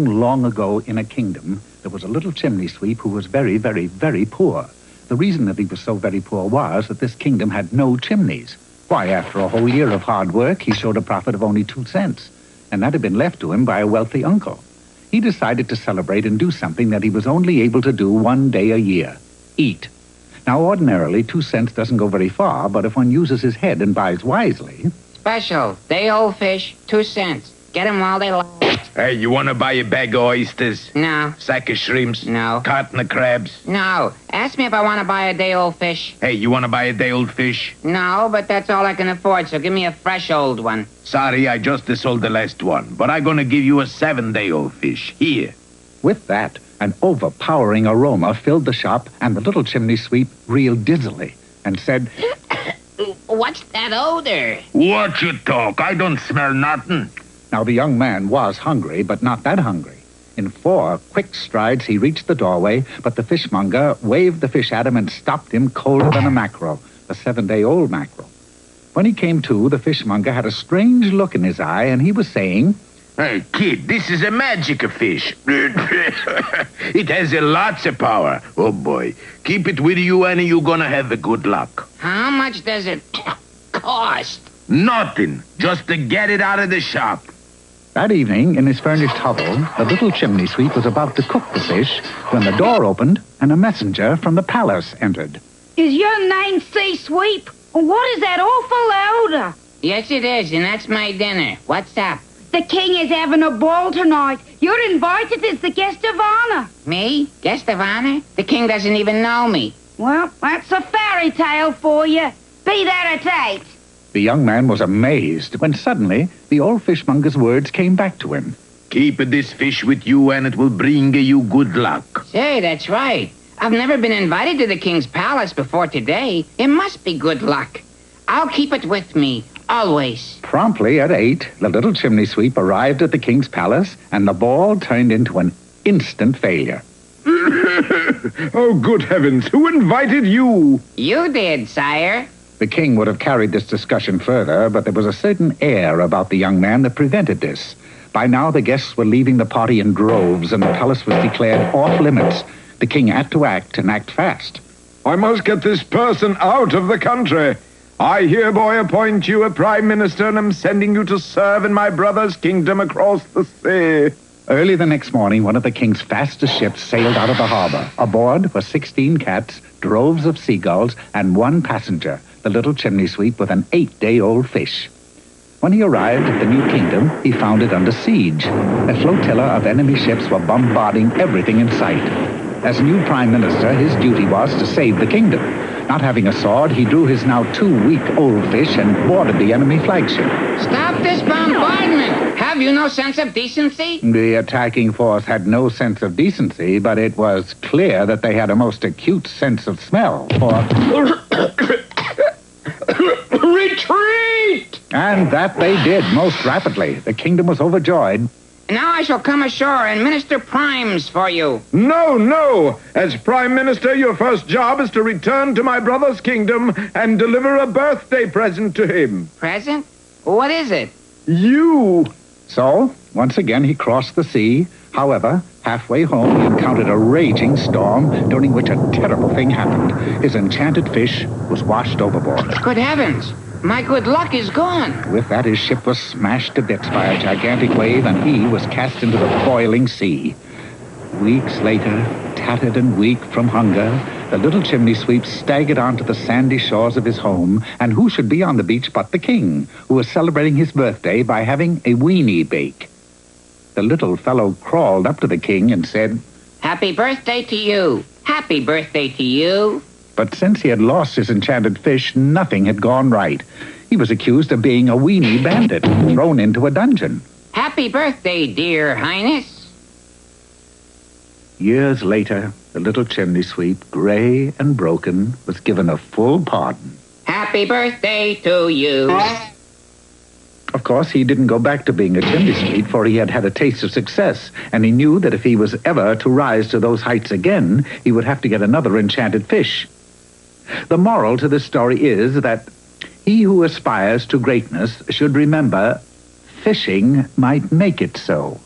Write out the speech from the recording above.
Long, long ago in a kingdom, there was a little chimney sweep who was very, very, very poor. The reason that he was so very poor was that this kingdom had no chimneys. Why, after a whole year of hard work, he showed a profit of only 2 cents, and that had been left to him by a wealthy uncle. He decided to celebrate and do something that he was only able to do 1 day a year: eat. Now, ordinarily, 2 cents doesn't go very far, but if one uses his head and buys wisely... Special, day-old fish, 2 cents. Get 'em while they last. Hey, you want to buy a bag of oysters? No. Sack of shrimps? No. Carton of crabs? No. Ask me if I want to buy a day-old fish. Hey, you want to buy a day-old fish? No, but that's all I can afford, so give me a fresh old one. Sorry, I just sold the last one, but I'm going to give you a 7-day-old fish. Here. With that, an overpowering aroma filled the shop, and the little chimney sweep reeled dizzily and said, What's that odor? What you talk? I don't smell nothing. Now, the young man was hungry, but not that hungry. In 4 quick strides, he reached the doorway, but the fishmonger waved the fish at him and stopped him colder than a mackerel, a 7-day-old mackerel. When he came to, the fishmonger had a strange look in his eye, and he was saying, Hey, kid, this is a magic fish. It has lots of power. Oh, boy. Keep it with you, and you're gonna have a good luck. How much does it cost? Nothing. Just to get it out of the shop. That evening, in his furnished hovel, the little chimney sweep was about to cook the fish when the door opened and a messenger from the palace entered. Is your name C-Sweep? What is that awful odor? Yes, it is, and that's my dinner. What's up? The king is having a ball tonight. You're invited as the guest of honor. Me? Guest of honor? The king doesn't even know me. Well, that's a fairy tale for you. Be that it ain't. The young man was amazed when suddenly the old fishmonger's words came back to him. Keep this fish with you, and it will bring you good luck. Say, that's right. I've never been invited to the king's palace before today. It must be good luck. I'll keep it with me, always. Promptly at 8, the little chimney sweep arrived at the king's palace, and the ball turned into an instant failure. Oh, good heavens, who invited you? You did, sire. The king would have carried this discussion further, but there was a certain air about the young man that prevented this. By now, the guests were leaving the party in droves, and the palace was declared off limits. The king had to act, and act fast. I must get this person out of the country. I hereby appoint you a prime minister, and am sending you to serve in my brother's kingdom across the sea. Early the next morning, one of the king's fastest ships sailed out of the harbor. Aboard were 16 cats, droves of seagulls, and 1 passenger, the little chimney sweep with an 8-day-old fish. When he arrived at the new kingdom, he found it under siege. A flotilla of enemy ships were bombarding everything in sight. As new prime minister, his duty was to save the kingdom. Not having a sword, he drew his now 2-week-old fish and boarded the enemy flagship. Stop this bombardment! Have you no sense of decency? The attacking force had no sense of decency, but it was clear that they had a most acute sense of smell for... Retreat! And that they did most rapidly. The kingdom was overjoyed. Now I shall come ashore and minister primes for you. No, no. As prime minister, your first job is to return to my brother's kingdom and deliver a birthday present to him. Present? What is it? You. So, once again, he crossed the sea. However, halfway home, he encountered a raging storm, during which a terrible thing happened. His enchanted fish was washed overboard. Good heavens! My good luck is gone. With that, his ship was smashed to bits by a gigantic wave, and he was cast into the boiling sea. Weeks later, tattered and weak from hunger, the little chimney sweep staggered onto the sandy shores of his home, and who should be on the beach but the king, who was celebrating his birthday by having a weenie bake. The little fellow crawled up to the king and said, Happy birthday to you. Happy birthday to you. But since he had lost his enchanted fish, nothing had gone right. He was accused of being a weenie bandit, thrown into a dungeon. Happy birthday, dear highness. Years later, the little chimney sweep, gray and broken, was given a full pardon. Happy birthday to you. Of course, he didn't go back to being a chimney sweep, for he had had a taste of success, and he knew that if he was ever to rise to those heights again, he would have to get another enchanted fish. The moral to this story is that he who aspires to greatness should remember fishing might make it so.